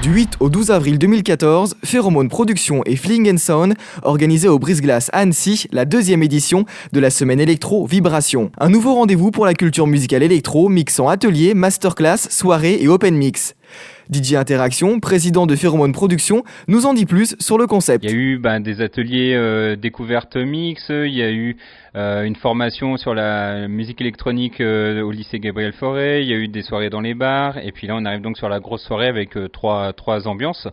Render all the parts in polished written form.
Du 8 au 12 avril 2014, Pheromone Production et Fling & Sound organisaient au Brise-Glace à Annecy la 2e édition de la semaine électro Vibration. Un nouveau rendez-vous pour la culture musicale électro mixant ateliers, masterclass, soirées et open mix. DJ Interaction, président de Pheromone Production, nous en dit plus sur le concept. Il y a eu des ateliers découvertes mix, il y a eu une formation sur la musique électronique au lycée Gabriel Fauré, il y a eu des soirées dans les bars, et puis là on arrive donc sur la grosse soirée avec trois ambiances.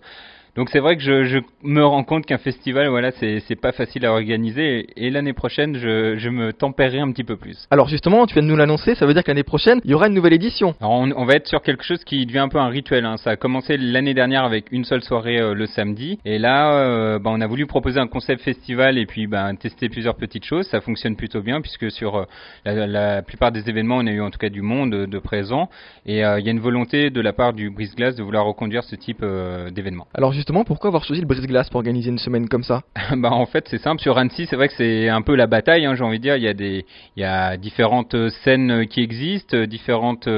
Donc c'est vrai que je me rends compte qu'un festival, voilà, c'est pas facile à organiser, et l'année prochaine, je me tempérerai un petit peu plus. Alors justement, tu viens de nous l'annoncer, ça veut dire que l'année prochaine, il y aura une nouvelle édition. Alors on va être sur quelque chose qui devient un peu un rituel, hein. Ça a commencé l'année dernière avec une seule soirée le samedi, et là, on a voulu proposer un concept festival et puis tester plusieurs petites choses. Ça fonctionne plutôt bien puisque sur la plupart des événements, on a eu en tout cas du monde de présent, et il y a une volonté de la part du Brise-Glace de vouloir reconduire ce type d'événement. Alors justement, pourquoi avoir choisi le Brise-Glace pour organiser une semaine comme ça? En fait, c'est simple. Sur Annecy, c'est vrai que c'est un peu la bataille, hein, j'ai envie de dire. Il y a différentes scènes qui existent, différentes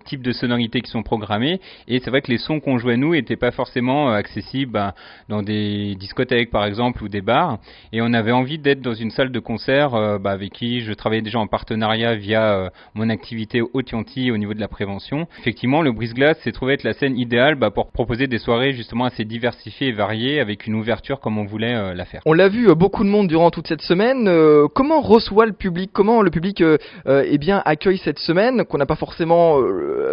types de sonorités qui sont programmées. Et c'est vrai que les sons qu'on jouait nous n'étaient pas forcément accessibles dans des discothèques, par exemple, ou des bars. Et on avait envie d'être dans une salle de concert avec qui je travaillais déjà en partenariat via mon activité au Tianti au niveau de la prévention. Effectivement, le Brise-Glace s'est trouvé être la scène idéale pour proposer des soirées justement assez diversifiées et variée avec une ouverture comme on voulait la faire. On l'a vu, beaucoup de monde durant toute cette semaine. Comment reçoit le public? Comment le public accueille cette semaine qu'on n'a pas forcément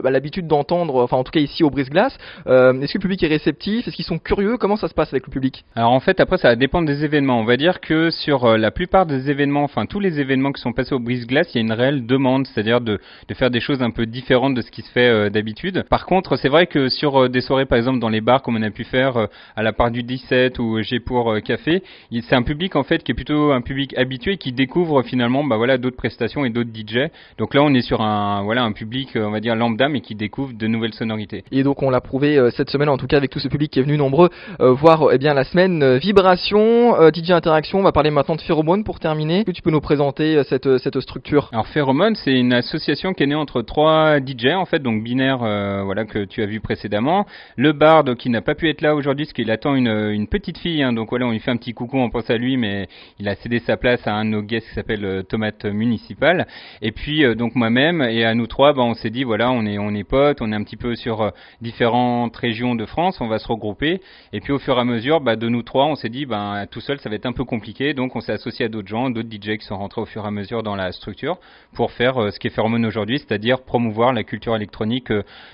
l'habitude d'entendre, enfin en tout cas ici au Brise-Glace? Est-ce que le public est réceptif? Est-ce qu'ils sont curieux? Comment ça se passe avec le public? Alors en fait, après ça va dépendre des événements. On va dire que sur la plupart des événements, enfin tous les événements qui sont passés au Brise-Glace, il y a une réelle demande, c'est-à-dire de faire des choses un peu différentes de ce qui se fait d'habitude. Par contre, c'est vrai que sur des soirées par exemple dans les bars comme on a pu faire à la part du 17 ou G pour Café, c'est un public en fait qui est plutôt un public habitué qui découvre finalement d'autres prestations et d'autres DJ. Donc là on est sur un public on va dire lambda mais qui découvre de nouvelles sonorités. Et donc on l'a prouvé cette semaine en tout cas avec tout ce public qui est venu nombreux voir la semaine Vibration, DJ Interaction. On va parler maintenant de Pheromone pour terminer. Est-ce que tu peux nous présenter cette structure? Alors Pheromone, c'est une association qui est née entre 3 DJ en fait, donc binaire que tu as vu précédemment. Le Bard qui n'a pas pu être là aujourd'hui parce qu'il attend une petite fille, hein, donc voilà, on lui fait un petit coucou, on pense à lui, mais il a cédé sa place à un de nos guests qui s'appelle Tomate Municipal. Et puis donc moi-même et à nous 3, on s'est dit voilà, on est potes, on est un petit peu sur différentes régions de France, on va se regrouper. Et puis au fur et à mesure, de nous 3, on s'est dit tout seul ça va être un peu compliqué, donc on s'est associé à d'autres gens, d'autres DJ qui sont rentrés au fur et à mesure dans la structure pour faire ce qui est Pheromone aujourd'hui, c'est-à-dire promouvoir la culture électronique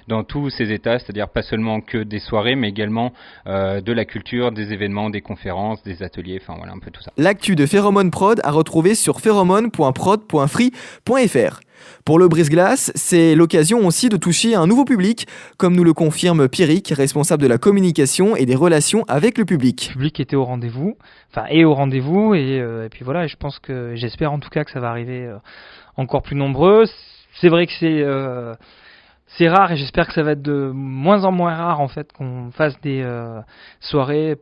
dans tous ses états, c'est-à-dire pas seulement que des soirées, mais également de la culture, des événements, des conférences, des ateliers, enfin voilà un peu tout ça. L'actu de Pheromone Prod à retrouver sur pheromone.prod.free.fr. Pour le Brise-Glace, c'est l'occasion aussi de toucher un nouveau public, comme nous le confirme Pierrick, responsable de la communication et des relations avec le public. Le public était au rendez-vous, et puis voilà, je pense que, j'espère en tout cas que ça va arriver encore plus nombreux. C'est vrai que c'est rare et j'espère que ça va être de moins en moins rare en fait qu'on fasse des soirées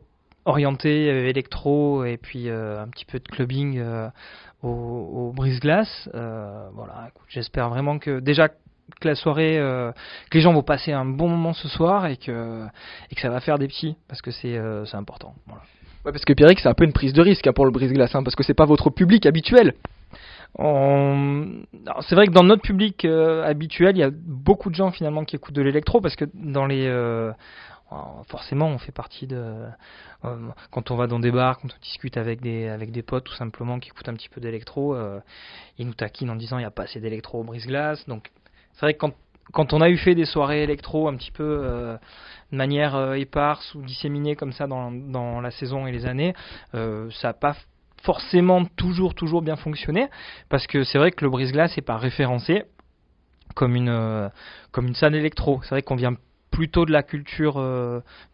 orientées électro et puis un petit peu de clubbing au Brise-Glace. Écoute, j'espère vraiment que déjà que la soirée, que les gens vont passer un bon moment ce soir et que ça va faire des petits parce que c'est important. Voilà. Ouais, parce que Pierrick, c'est un peu une prise de risque pour le Brise-Glace, parce que c'est pas votre public habituel. Alors, c'est vrai que dans notre public habituel, il y a beaucoup de gens finalement qui écoutent de l'électro parce que dans les forcément on fait partie de quand on va dans des bars, quand on discute avec des potes tout simplement qui écoutent un petit peu d'électro, ils nous taquinent en disant il n'y a pas assez d'électro au Brise-Glace. Donc c'est vrai que quand on a eu fait des soirées électro un petit peu de manière éparse ou disséminée comme ça dans la saison et les années, ça n'a pas forcément toujours bien fonctionné parce que c'est vrai que le Brise-Glace n'est pas référencé comme une scène électro. C'est vrai qu'on vient plutôt de la culture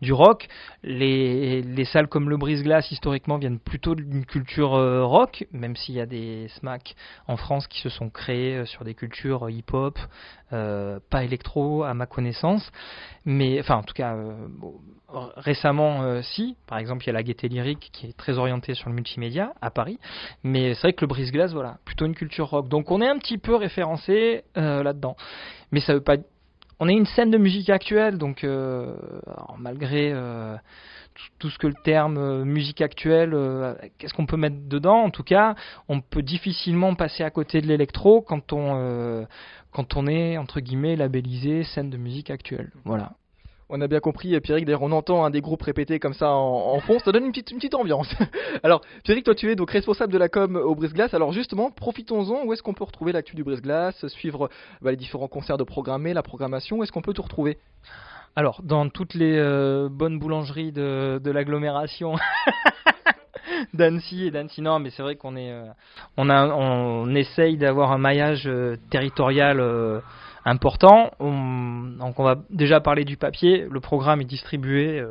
du rock. Les salles comme le Brise-Glace historiquement viennent plutôt d'une culture rock, même s'il y a des SMAC en France qui se sont créés sur des cultures hip-hop, pas électro à ma connaissance, mais enfin en tout cas récemment si, par exemple il y a la Gaieté Lyrique qui est très orientée sur le multimédia à Paris, mais c'est vrai que le Brise-Glace plutôt une culture rock, donc on est un petit peu référencé là-dedans, mais ça veut pas on est une scène de musique actuelle, donc alors, malgré tout ce que le terme musique actuelle, qu'est-ce qu'on peut mettre dedans? En tout cas, on peut difficilement passer à côté de l'électro quand on est, entre guillemets, labellisé scène de musique actuelle. Voilà. On a bien compris, Pierrick, d'ailleurs on entend des groupes répétés comme ça en fond, ça donne une petite ambiance. Alors Pierrick, toi tu es donc responsable de la com au Brise-Glace, alors justement profitons-en, où est-ce qu'on peut retrouver l'actu du Brise-Glace, suivre les différents concerts de programmés, la programmation, où est-ce qu'on peut tout retrouver? Alors, dans toutes les bonnes boulangeries de l'agglomération d'Annecy et d'Annecy Nord, mais c'est vrai qu'on est, on essaye d'avoir un maillage territorial important. Donc on va déjà parler du papier. Le programme est distribué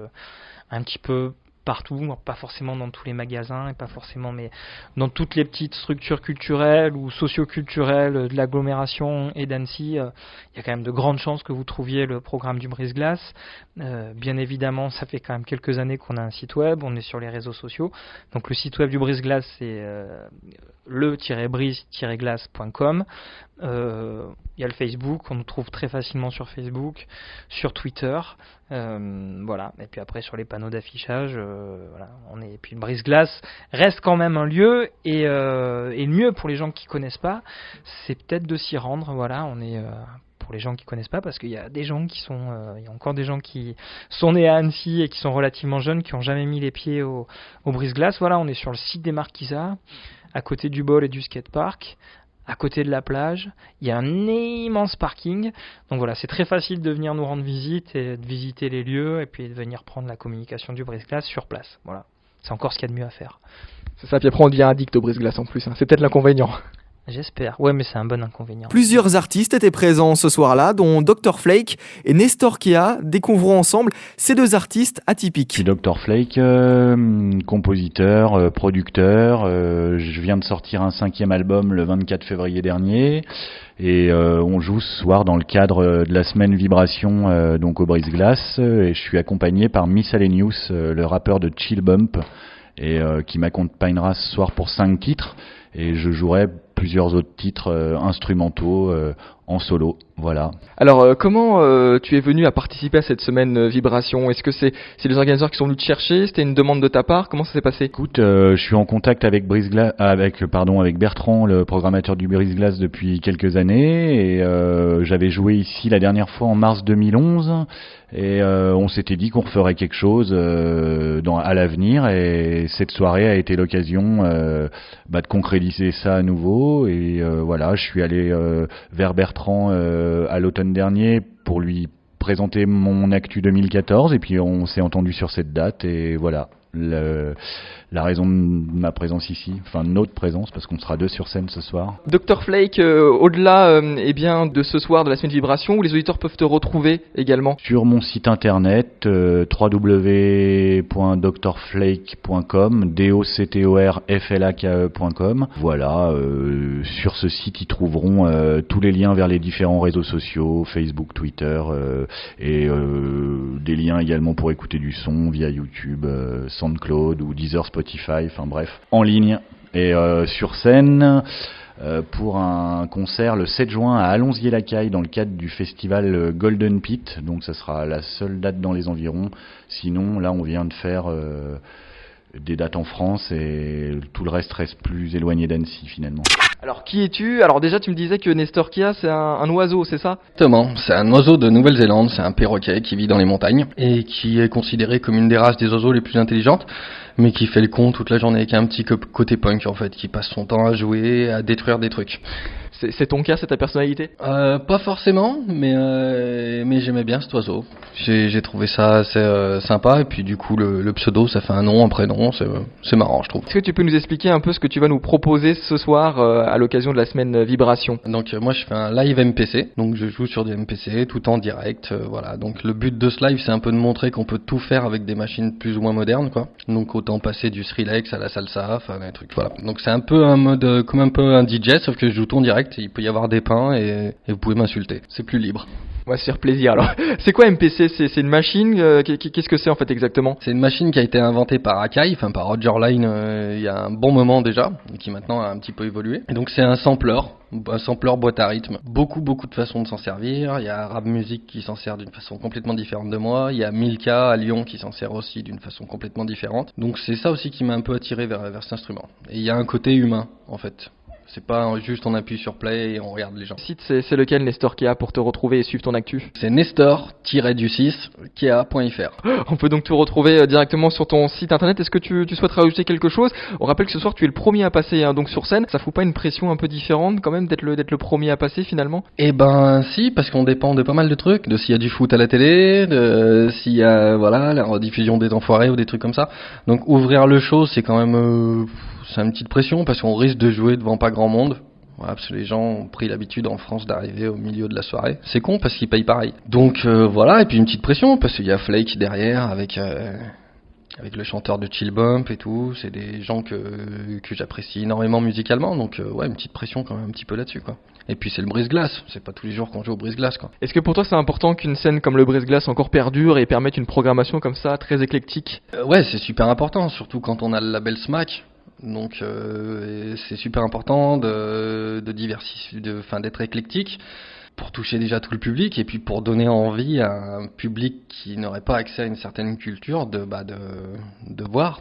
un petit peu partout, pas forcément dans tous les magasins et pas forcément, mais dans toutes les petites structures culturelles ou socio-culturelles de l'agglomération et d'Annecy. Il y a quand même de grandes chances que vous trouviez le programme du Brise-Glace. Bien évidemment, ça fait quand même quelques années qu'on a un site web, on est sur les réseaux sociaux. Donc le site web du Brise-Glace, c'est le-brise-glace.com. Il y a le Facebook, on nous trouve très facilement sur Facebook, sur Twitter, voilà. Et puis après sur les panneaux d'affichage, voilà, et puis le Brise-Glace reste quand même un lieu, et le mieux pour les gens qui connaissent pas, c'est peut-être de s'y rendre. Voilà, on est pour les gens qui connaissent pas, parce qu'il y a des gens il y a encore des gens qui sont nés à Annecy et qui sont relativement jeunes, qui ont jamais mis les pieds au Brise-Glace. Voilà, on est sur le site des Marquisas, à côté du bol et du skatepark, à côté de la plage. Il y a un immense parking. Donc voilà, c'est très facile de venir nous rendre visite et de visiter les lieux et puis de venir prendre la communication du Brise-Glace sur place. Voilà, c'est encore ce qu'il y a de mieux à faire. C'est ça, puis après on devient addict au Brise-Glace en plus, hein. C'est peut-être l'inconvénient. J'espère. Ouais, mais c'est un bon inconvénient. Plusieurs artistes étaient présents ce soir-là, dont Dr Flake et Nestor Kia. Découvrons ensemble ces deux artistes atypiques. Je suis Dr Flake, compositeur, producteur. Je viens de sortir un 5e album le 24 février dernier. Et on joue ce soir dans le cadre de la semaine Vibration, donc au Brise-Glace. Et je suis accompagné par Miscellaneous, le rappeur de Chill Bump, et qui m'accompagnera ce soir pour 5 titres. Et je jouerai plusieurs autres titres instrumentaux en solo, voilà. Alors comment tu es venu à participer à cette semaine Vibration? Est-ce que c'est les organisateurs qui sont venus te chercher? C'était une demande de ta part? Comment ça s'est passé? Écoute, je suis en contact avec avec Bertrand, le programmateur du Brise-Glace, depuis quelques années, et j'avais joué ici la dernière fois en mars 2011, et on s'était dit qu'on referait quelque chose à l'avenir, et cette soirée a été l'occasion de concrétiser ça à nouveau. Et voilà, je suis allé vers Bertrand à l'automne dernier pour lui présenter mon actu 2014, et puis on s'est entendu sur cette date, et voilà la raison de ma présence ici, enfin notre présence, parce qu'on sera 2 sur scène ce soir. Dr Flake, au-delà bien de ce soir de la semaine Vibration, où les auditeurs peuvent te retrouver également? Sur mon site internet www.drflake.com, doctorflake.com. Voilà, sur ce site ils trouveront tous les liens vers les différents réseaux sociaux, Facebook, Twitter, et des liens également pour écouter du son via YouTube, SoundCloud ou Deezer, Spotify, enfin bref, en ligne et sur scène pour un concert le 7 juin à Allonzier-la-Caille dans le cadre du festival Golden Pit. Donc ça sera la seule date dans les environs. Sinon là on vient de faire des dates en France, et tout le reste plus éloigné d'Annecy finalement. Alors qui es-tu? Alors déjà tu me disais que Nestor Kia c'est un oiseau, c'est ça? Exactement, c'est un oiseau de Nouvelle-Zélande, c'est un perroquet qui vit dans les montagnes et qui est considéré comme une des races des oiseaux les plus intelligentes, mais qui fait le con toute la journée, qui a un petit côté punk en fait, qui passe son temps à jouer, à détruire des trucs. C'est ton cas, c'est ta personnalité? Pas forcément, mais j'aimais bien cet oiseau. J'ai trouvé ça assez sympa, et puis du coup le pseudo ça fait un nom, un prénom, c'est marrant je trouve. Est-ce que tu peux nous expliquer un peu ce que tu vas nous proposer ce soir à l'occasion de la semaine Vibration? Donc moi je fais un live MPC, donc je joue sur du MPC tout en direct, voilà. Donc le but de ce live c'est un peu de montrer qu'on peut tout faire avec des machines plus ou moins modernes quoi. Donc autant passer du Skrillex à la salsa, enfin des trucs, voilà. Donc c'est un peu un mode, comme un peu un DJ, sauf que je joue tout en direct, il peut y avoir des pains et vous pouvez m'insulter, c'est plus libre. On va se faire plaisir alors. C'est quoi MPC? C'est une machine qu'est-ce que c'est en fait exactement? C'est une machine qui a été inventée par Akai, enfin par Roger Line il y a un bon moment déjà, qui maintenant a un petit peu évolué. Et donc c'est un sampler boîte à rythme. Beaucoup de façons de s'en servir. Il y a Rap Music qui s'en sert d'une façon complètement différente de moi. Il y a Milka à Lyon qui s'en sert aussi d'une façon complètement différente. Donc c'est ça aussi qui m'a un peu attiré vers cet instrument. Et il y a un côté humain en fait. C'est pas juste on appuie sur play et on regarde les gens. Le site c'est lequel, Nestor Kea, pour te retrouver et suivre ton actu? C'est nestor-kea.fr. On peut donc te retrouver directement sur ton site internet. Est-ce que tu souhaites rajouter quelque chose? On rappelle que ce soir tu es le premier à passer donc sur scène. Ça fout pas une pression un peu différente quand même d'être le premier à passer finalement? Eh ben si, parce qu'on dépend de pas mal de trucs, de s'il y a du foot à la télé, de s'il y a la rediffusion des Enfoirés ou des trucs comme ça. Donc ouvrir le show c'est quand même c'est une petite pression parce qu'on risque de jouer devant pas grand monde. Voilà, parce que les gens ont pris l'habitude en France d'arriver au milieu de la soirée. C'est con parce qu'ils payent pareil. Donc voilà, et puis une petite pression parce qu'il y a Flake derrière avec le chanteur de Chill Bump et tout. C'est des gens que j'apprécie énormément musicalement. Donc ouais, une petite pression quand même un petit peu là-dessus quoi. Et puis c'est le brise-glace, c'est pas tous les jours qu'on joue au brise-glace quoi. Est-ce que pour toi c'est important qu'une scène comme le brise-glace encore perdure et permette une programmation comme ça très éclectique? Ouais, c'est super important, surtout quand on a le label Smack. Donc c'est super important de diversifier, d'être éclectique pour toucher déjà tout le public et puis pour donner envie à un public qui n'aurait pas accès à une certaine culture de voir.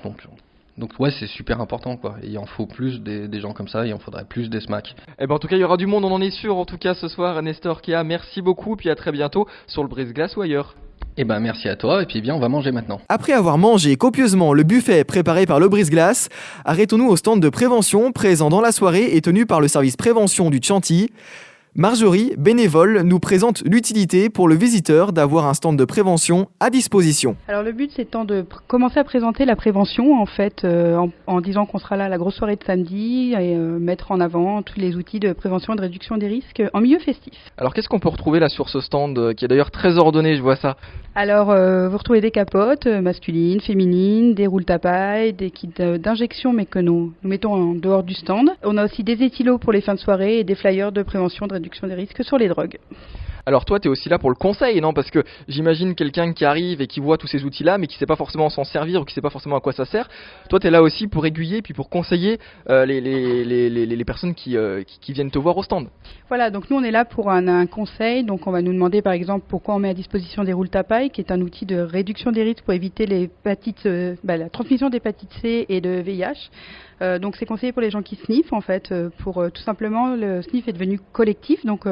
Donc ouais, c'est super important quoi. Et il en faut plus des gens comme ça, il en faudrait plus des SMAC. Eh ben en tout cas il y aura du monde, on en est sûr. En tout cas ce soir, Nestor Kea, merci beaucoup, puis à très bientôt sur le brise-glace ou ailleurs. Eh ben merci à toi, et puis bien on va manger maintenant. Après avoir mangé copieusement le buffet préparé par le brise-glace, arrêtons-nous au stand de prévention présent dans la soirée et tenu par le service prévention du Chanty. Marjorie, bénévole, nous présente l'utilité pour le visiteur d'avoir un stand de prévention à disposition. Alors le but c'est de commencer à présenter la prévention en fait en disant qu'on sera là à la grosse soirée de samedi et mettre en avant tous les outils de prévention et de réduction des risques en milieu festif. Alors qu'est-ce qu'on peut retrouver là sur ce stand qui est d'ailleurs très ordonné, je vois ça? Alors vous retrouvez des capotes masculines, féminines, des roules tapailles, des kits d'injection mais que nous mettons en dehors du stand. On a aussi des éthylos pour les fins de soirée et des flyers de prévention de réduction des risques sur les drogues. Alors toi, tu es aussi là pour le conseil, non? Parce que j'imagine quelqu'un qui arrive et qui voit tous ces outils-là, mais qui ne sait pas forcément s'en servir ou qui ne sait pas forcément à quoi ça sert. Toi, tu es là aussi pour aiguiller puis pour conseiller les personnes qui viennent te voir au stand. Voilà, donc nous on est là pour un conseil. Donc on va nous demander par exemple pourquoi on met à disposition des roules tapailles, qui est un outil de réduction des risques pour éviter la transmission d'hépatite C et de VIH. Donc c'est conseillé pour les gens qui sniffent en fait, pour tout simplement le sniff est devenu collectif. Donc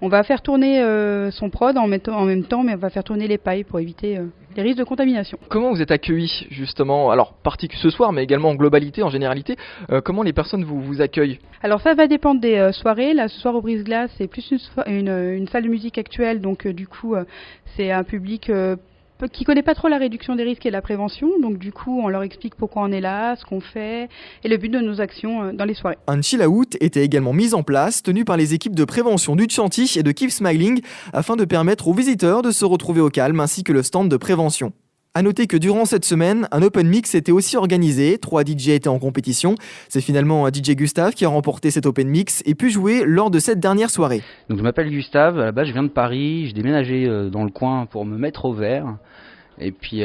on va faire tourner son prod en même temps, mais on va faire tourner les pailles pour éviter les risques de contamination. Comment vous êtes accueillis justement, alors ce soir, mais également en globalité, en généralité, comment les personnes vous accueillent? Alors ça va dépendre des soirées. Là, ce soir au Brise-Glace, c'est plus une salle de musique actuelle, donc du coup, c'est un public qui connaît pas trop la réduction des risques et la prévention, donc du coup on leur explique pourquoi on est là, ce qu'on fait et le but de nos actions dans les soirées. Un chill-out était également mis en place, tenu par les équipes de prévention du Chanty et de Keep Smiling, afin de permettre aux visiteurs de se retrouver au calme ainsi que le stand de prévention. A noter que durant cette semaine, un open mix était aussi organisé, 3 DJ étaient en compétition. C'est finalement DJ Gustave qui a remporté cet open mix et pu jouer lors de cette dernière soirée. Donc je m'appelle Gustave, à la base je viens de Paris, j'ai déménagé dans le coin pour me mettre au vert et puis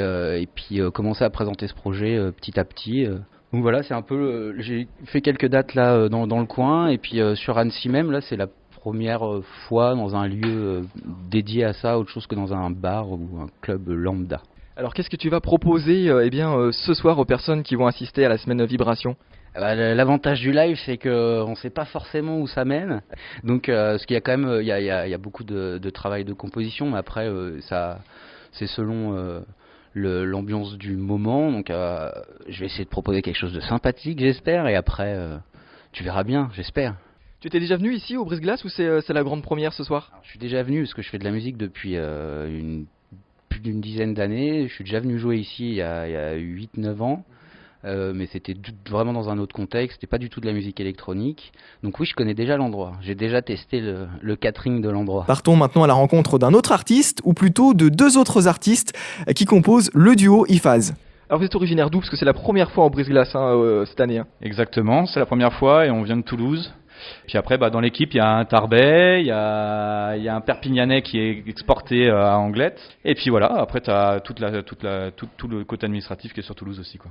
commencer à présenter ce projet petit à petit. Donc voilà, c'est un peu, j'ai fait quelques dates là dans le coin et puis sur Annecy même, là c'est la première fois dans un lieu dédié à ça, autre chose que dans un bar ou un club lambda. Alors qu'est-ce que tu vas proposer ce soir aux personnes qui vont assister à la semaine Vibration? L'avantage du live, c'est qu'on ne sait pas forcément où ça mène. Donc, parce qu'il y a quand même, il y a beaucoup de travail de composition, mais après, c'est selon l'ambiance du moment. Donc, je vais essayer de proposer quelque chose de sympathique, j'espère, et après, tu verras bien, j'espère. Tu étais déjà venu ici au Brise-Glace ou c'est la grande première ce soir? Alors, je suis déjà venu parce que je fais de la musique depuis plus d'une dizaine d'années. Je suis déjà venu jouer ici il y a 8-9 ans. Mais c'était vraiment dans un autre contexte, c'était pas du tout de la musique électronique. Donc oui, je connais déjà l'endroit, j'ai déjà testé le catering de l'endroit. Partons maintenant à la rencontre d'un autre artiste, ou plutôt de deux autres artistes qui composent le duo IFAZ. Alors vous êtes originaire d'où? Parce que c'est la première fois en brise-glace cette année. Exactement, c'est la première fois et on vient de Toulouse. Puis après, dans l'équipe, il y a un Tarbais, il y a un Perpignanais qui est exporté à Anglette. Et puis voilà, après, tu as tout le côté administratif qui est sur Toulouse aussi, quoi.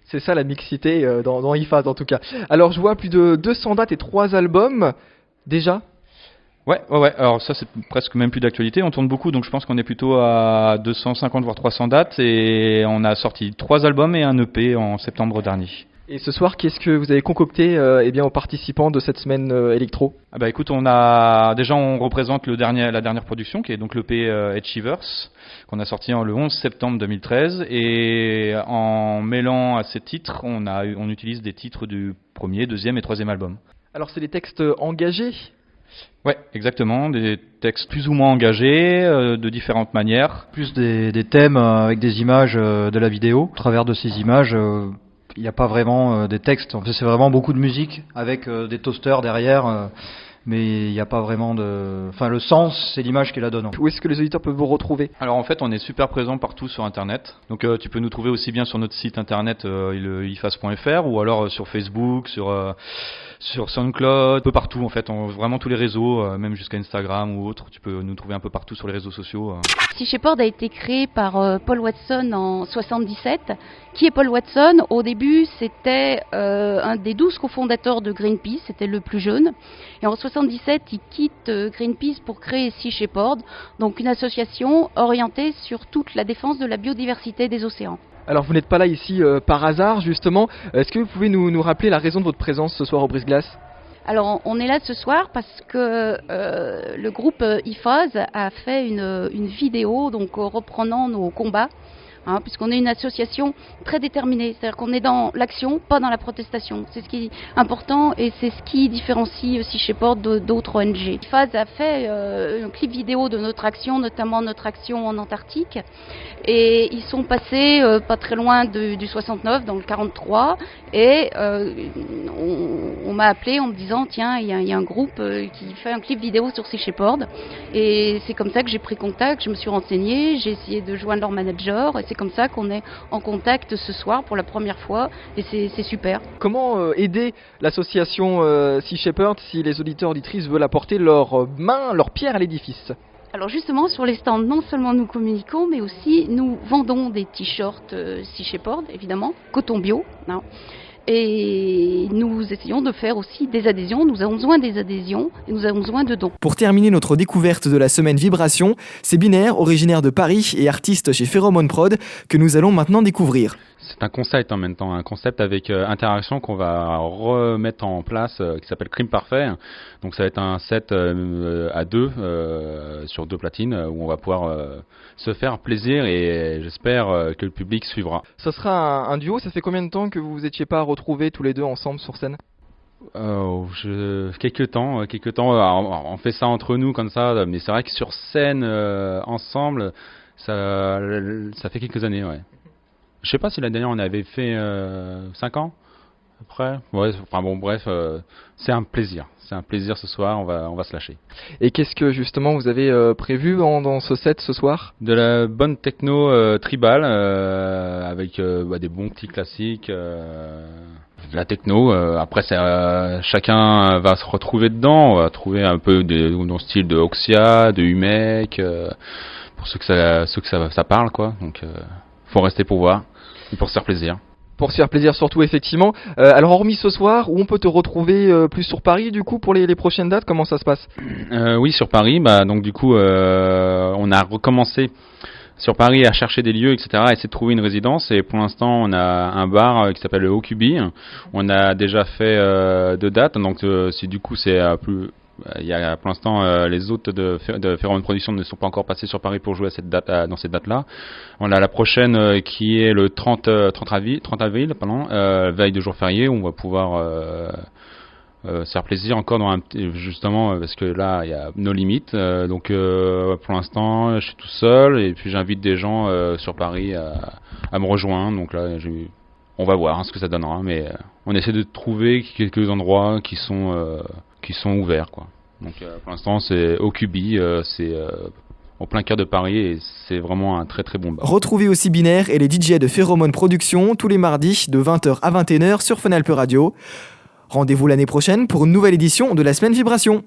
C'est ça la mixité dans IFAS en tout cas. Alors je vois plus de 200 dates et 3 albums déjà. Ouais. Alors ça, c'est presque même plus d'actualité. On tourne beaucoup, donc je pense qu'on est plutôt à 250 voire 300 dates. Et on a sorti 3 albums et un EP en septembre dernier. Et ce soir, qu'est-ce que vous avez concocté aux participants de cette semaine électro? Écoute, on représente la dernière production qui est donc l'EP Edgevers qu'on a sorti le 11 septembre 2013 et en mêlant à ces titres, on utilise des titres du premier, deuxième et troisième album. Alors c'est des textes engagés? Ouais, exactement, des textes plus ou moins engagés, de différentes manières. Plus des thèmes avec des images de la vidéo. Au travers de ces images, il n'y a pas vraiment des textes. En fait, c'est vraiment beaucoup de musique avec des toasters derrière. Mais il n'y a pas vraiment de... Enfin, le sens, c'est l'image qui la donne. Où est-ce que les auditeurs peuvent vous retrouver? Alors en fait, on est super présent partout sur Internet. Donc tu peux nous trouver aussi bien sur notre site internet ifas.fr ou alors sur Facebook, sur SoundCloud, un peu partout en fait, vraiment tous les réseaux, même jusqu'à Instagram ou autre. Tu peux nous trouver un peu partout sur les réseaux sociaux. Sea Shepherd a été créé par Paul Watson en 77. Qui est Paul Watson? Au début, c'était un des 12 cofondateurs de Greenpeace, c'était le plus jeune. Et en 77, il quitte Greenpeace pour créer Sea Shepherd, donc une association orientée sur toute la défense de la biodiversité des océans. Alors vous n'êtes pas là ici par hasard justement. Est-ce que vous pouvez nous rappeler la raison de votre présence ce soir au Brise-Glace? Alors on est là ce soir parce que le groupe IFAS a fait une vidéo donc reprenant nos combats. Puisqu'on est une association très déterminée, c'est-à-dire qu'on est dans l'action, pas dans la protestation. C'est ce qui est important et c'est ce qui différencie Sea Shepherd d'autres ONG. IFAS a fait un clip vidéo de notre action, notamment notre action en Antarctique, et ils sont passés pas très loin du 69, dans le 43, et on m'a appelé en me disant tiens, il y a un groupe qui fait un clip vidéo sur Sea Shepherd, et c'est comme ça que j'ai pris contact, je me suis renseignée, j'ai essayé de joindre leur manager, et c'est comme ça qu'on est en contact ce soir pour la première fois et c'est super. Comment aider l'association Sea Shepherd si les auditeurs auditrices veulent apporter leur main, leur pierre à l'édifice? Alors justement sur les stands, non seulement nous communiquons mais aussi nous vendons des t-shirts Sea Shepherd évidemment, coton bio. Et nous essayons de faire aussi des adhésions, nous avons besoin des adhésions et nous avons besoin de dons. Pour terminer notre découverte de la semaine Vibration, c'est Binaire, originaire de Paris et artiste chez Pheromone Prod, que nous allons maintenant découvrir. C'est un concept en même temps, un concept avec interaction qu'on va remettre en place qui s'appelle Crime Parfait. Donc ça va être un set à deux sur 2 platines où on va pouvoir se faire plaisir et j'espère que le public suivra. Ça sera un duo, ça fait combien de temps que vous n'étiez pas retrouvés tous les deux ensemble sur scène? Quelques temps. Alors, on fait ça entre nous comme ça, mais c'est vrai que sur scène ensemble, ça fait quelques années, ouais. Je sais pas si la dernière on avait fait 5 ans après. Ouais, enfin bon bref, c'est un plaisir. C'est un plaisir ce soir, on va se lâcher. Et qu'est-ce que justement vous avez prévu dans ce set ce soir? De la bonne techno tribal avec des bons petits classiques. De la techno, après chacun va se retrouver dedans, on va trouver un peu dans le style de Oxia, de Humek, pour ceux que ça parle quoi. Donc faut rester pour voir. Et pour se faire plaisir. Pour se faire plaisir surtout, effectivement. Alors hormis ce soir, où on peut te retrouver plus sur Paris du coup pour les prochaines dates, comment ça se passe? Oui, sur Paris, donc du coup on a recommencé sur Paris à chercher des lieux, etc., à essayer de trouver une résidence et pour l'instant on a un bar qui s'appelle le OQB. On a déjà fait 2 dates, donc si du coup c'est plus... Il y a pour l'instant les autres de Pheromone Production ne sont pas encore passés sur Paris pour jouer à cette date, dans cette date-là. On a la prochaine qui est le 30 avril, veille de jour férié, où on va pouvoir se faire plaisir encore justement parce que là il y a nos limites. Donc pour l'instant je suis tout seul et puis j'invite des gens sur Paris à me rejoindre. Donc là on va voir ce que ça donnera, mais on essaie de trouver quelques endroits qui sont ouverts quoi. Donc pour l'instant c'est OQB, c'est au plein cœur de Paris et c'est vraiment un très très bon bar. Retrouvez aussi Binaire et les DJ de Pheromone Productions tous les mardis de 20h à 21h sur Fun Alpe Radio. Rendez-vous l'année prochaine pour une nouvelle édition de la Semaine Vibration.